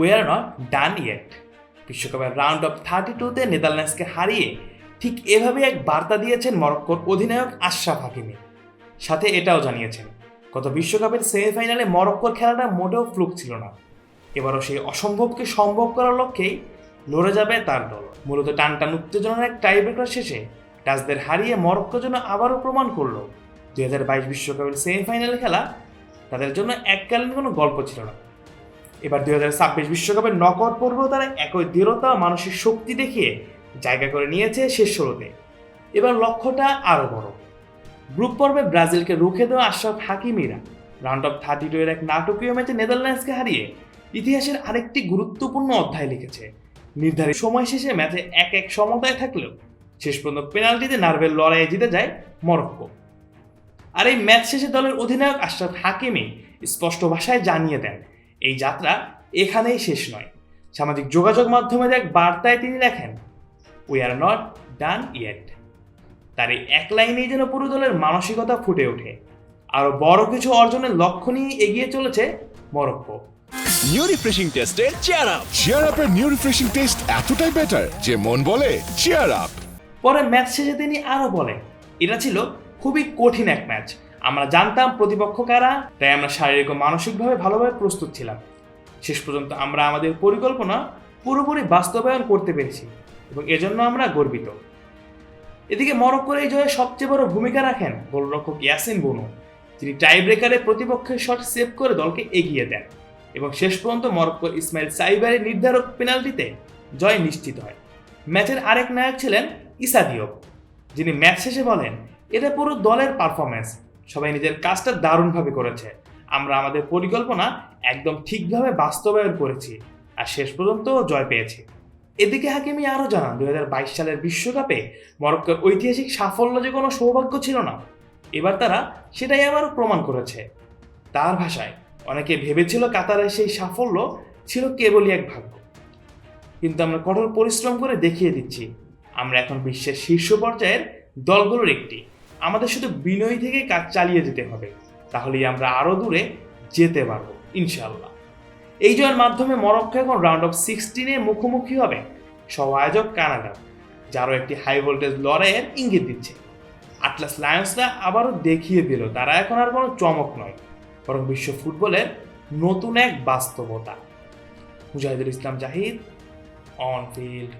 We are not done yet. বিশ্বকাপের round of 32-তে নেদারল্যান্ডসকে হারিয়ে ঠিক এভাবে এক বার্তা দিয়েছেন মরক্কোর অধিনায়ক আশরাফ হাকিমি। সাথে এটাও জানিয়েছেন গত বিশ্বকাপের সেমিফাইনালে মরক্কোর খেলাটা মোটেও ফ্লুক ছিল না, এবারও সেই অসম্ভবকে সম্ভব করার লক্ষ্যেই লড়ে যাবে তার দল। মূলত টানটান উত্তেজনার এক টাইব্রেকার শেষে ডাচদের হারিয়ে মরক্কো যেন আবারও প্রমাণ করল 2022 বিশ্বকাপের সেমিফাইনালে খেলা তাদের জন্য এককালীন কোনো গল্প ছিল না। এবার 2026 বিশ্বকাপের নকআউট পর্বেও তারা একই দৃঢ়তা ও মানসিক শক্তি দেখিয়ে জায়গা করে নিয়েছে শেষ ষোলোতে। এবার লক্ষ্যটা আরও বড়। গ্রুপ পর্বে ব্রাজিলকে রুখে দেওয়া আশরাফ হাকিমিরা রাউন্ড অফ 32 এর এক নাটকীয় ম্যাচে নেদারল্যান্ডসকে হারিয়ে ইতিহাসের আরেকটি গুরুত্বপূর্ণ অধ্যায় লিখেছে। নির্ধারিত সময় শেষে ম্যাচে 1-1 সমতায় থাকলেও শেষ পর্যন্ত পেনাল্টিতে নার্ভের লড়াইয়ে জিতে যায় মরক্কো। আর এই ম্যাচ শেষে দলের অধিনায়ক আশরাফ হাকিমি স্পষ্ট ভাষায় জানিয়ে দেন এই যাত্রা এখানেই শেষ নয়। সামাজিক যোগাযোগ মাধ্যমে এক বার্তায় তিনি লেখেন, we are not done yet. তার এই এক লাইনেই যেন পুরো দলের মানসিকতা ফুটে ওঠে। আরও বড় কিছু অর্জনের লক্ষ্য নিয়ে এগিয়ে চলেছে মরক্কো। নিউ রিফ্রেশিং টেস্টে চিয়ার আপ। চিয়ার আপের নিউ রিফ্রেশিং টেস্ট এতটাই বেটার যে মন বলে চিয়ার আপ। পরে ম্যাচ শেষে তিনি আরও বলেন, এটা ছিল খুবই কঠিন এক ম্যাচ। আমরা জানতাম প্রতিপক্ষ কারা, তাই আমরা শারীরিক ও মানসিকভাবে ভালোভাবে প্রস্তুত ছিলাম। শেষ পর্যন্ত আমরা আমাদের পরিকল্পনা পুরোপুরি বাস্তবায়ন করতে পেরেছি এবং এজন্য আমরা গর্বিত। এদিকে মরক্কোর এই জয়ে সবচেয়ে বড় ভূমিকা রাখেন গোলরক্ষক ইয়াসিন বুনো, যিনি টাই ব্রেকারে প্রতিপক্ষের শট সেভ করে দলকে এগিয়ে দেন এবং শেষ পর্যন্ত মরক্কোর ইসমাইল সাইবারের নির্ধারক পেনাল্টিতে জয় নিশ্চিত হয়। ম্যাচের আরেক নায়ক ছিলেন ইসা দিওপ, যিনি ম্যাচ শেষে বলেন, এটা পুরো দলের পারফরমেন্স, সবাই নিজের কাজটা দারুণভাবে করেছে। আমরা আমাদের পরিকল্পনা একদম ঠিকভাবে বাস্তবায়ন করেছি আর শেষ পর্যন্ত জয় পেয়েছি। এদিকে হাকিমি আরও জানান 2022 সালের বিশ্বকাপে মরক্কোর ঐতিহাসিক সাফল্য যে কোনো সৌভাগ্য ছিল না, এবার তারা সেটাই আবারও প্রমাণ করেছে। তার ভাষায়, অনেকে ভেবেছিল কাতারের সেই সাফল্য ছিল কেবলই এক ভাগ্য, কিন্তু আমরা কঠোর পরিশ্রম করে দেখিয়ে দিচ্ছি আমরা এখন বিশ্বের শীর্ষ পর্যায়ের দলগুলোর একটি। আমাদের শুধু বিনয়ী থেকে কাজ চালিয়ে যেতে হবে, তাহলেই আমরা আরও দূরে যেতে পারবো ইনশাআল্লাহ। এই জয়ের মাধ্যমে মরক্কো এখন রাউন্ড অফ 16-এ মুখোমুখি হবে সহ আয়োজক কানাডা, যারও একটি হাই ভোল্টেজ লড়াইয়ের ইঙ্গিত দিচ্ছে। আটলাস লায়ন্সরা আবারও দেখিয়ে দিল তারা এখন আর কোনো চমক নয়, বরং বিশ্ব ফুটবলের নতুন এক বাস্তবতা। Mujahidul Islam Zahid, on field.